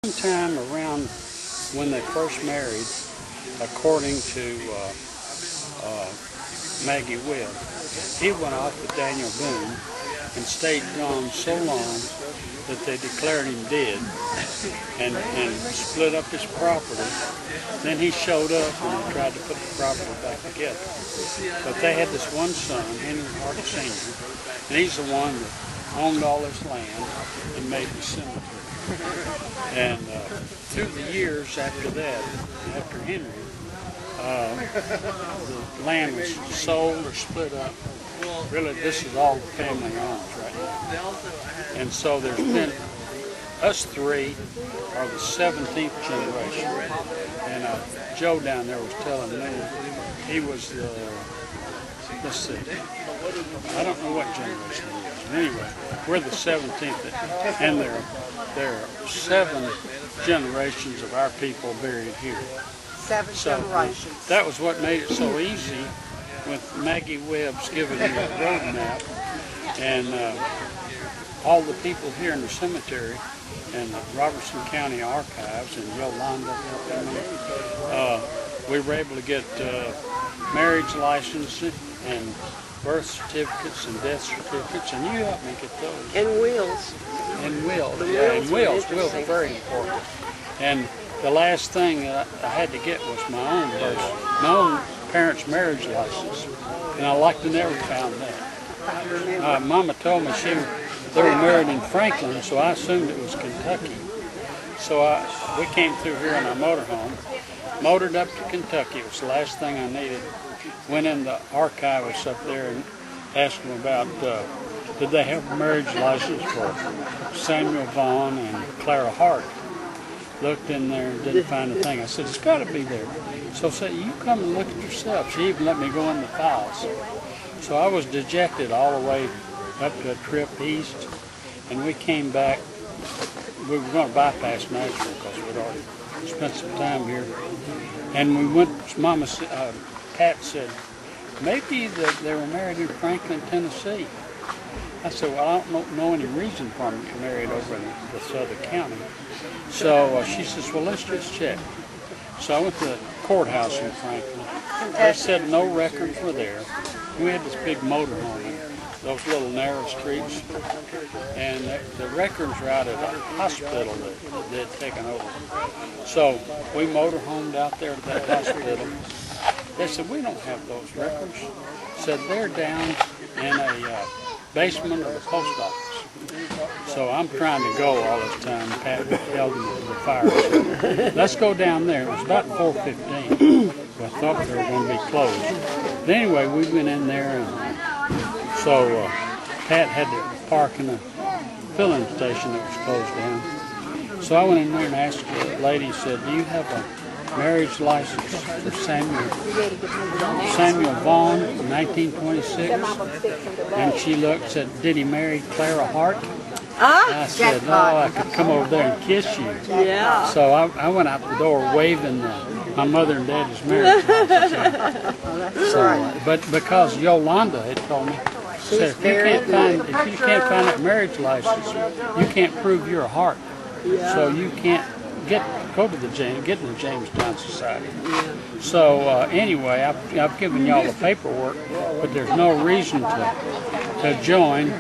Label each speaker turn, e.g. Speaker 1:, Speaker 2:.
Speaker 1: Sometime around when they first married, according to Maggie Webb, he went off with Daniel Boone and stayed gone so long that they declared him dead and split up his property. Then he showed up and they tried to put the property back together. But they had this one son, Henry Hart Sr., and he's the one that owned all this land and made the cemetery. And through the years after that, after Henry, the land was sold or split up. Really, this is all the family owns right now. And so there's been, us three are the 17th generation. And Joe down there was telling me he was the, let's see, I don't know what generation he is. But anyway, we're the 17th. And there are 7 generations of our people buried here.
Speaker 2: 7 generations.
Speaker 1: That was what made it so easy with Maggie Webb's giving me a road map, and all the people here in the cemetery and the Robertson County Archives and Yolanda, we were able to get marriage licenses and birth certificates and death certificates, and you helped me get those.
Speaker 2: And wills.
Speaker 1: And wills, yeah, and wills. Wills are very important. And the last thing that I had to get was my own parents' marriage license, and I like to never found that. Mama told me they were married in Franklin, so I assumed it was Kentucky. So we came through here in our motorhome, motored up to Kentucky. It was the last thing I needed. Went in the archivist up there and asked them about did they have a marriage license for Samuel Vaughn and Clara Hart. Looked in there and didn't find a thing. I said, it's got to be there. So I said, you come and look at yourself. She even let me go in the files. So I was dejected all the way up to a trip east, and we came back. We were going to bypass Nashville because we'd already spent some time here. And we went, Mama, Pat said, maybe they were married in Franklin, Tennessee. I said, well, I don't know any reason for them to be married over in this other county. So she says, well, let's just check. So I went to the courthouse in Franklin. They said no records were there. We had this big motorhome, those little narrow streets, and the records were out at a hospital that they'd taken over. So we motorhomed out there to that hospital. They said, we don't have those records. Said they're down in a basement of the post office. So I'm trying to go all this time. Pat held me to the fire. Said, let's go down there. It was about 4:15. I thought they were going to be closed. But anyway, we went in there, and so Pat had to park in a filling station that was closed down. So I went in there and asked the lady, said, do you have a marriage license for Samuel Vaughn in 1926? And she looked and said, did he marry Clara Hart? I said, no, I could come over there and kiss you.
Speaker 2: Yeah.
Speaker 1: So I went out the door waving my mother and daddy's marriage license. So, but because Yolanda had told me, she said, if you can't find that marriage license, you can't prove you're a Hart. So you can't get in the Jamestown Society. So anyway, I've given y'all the paperwork, but there's no reason to join.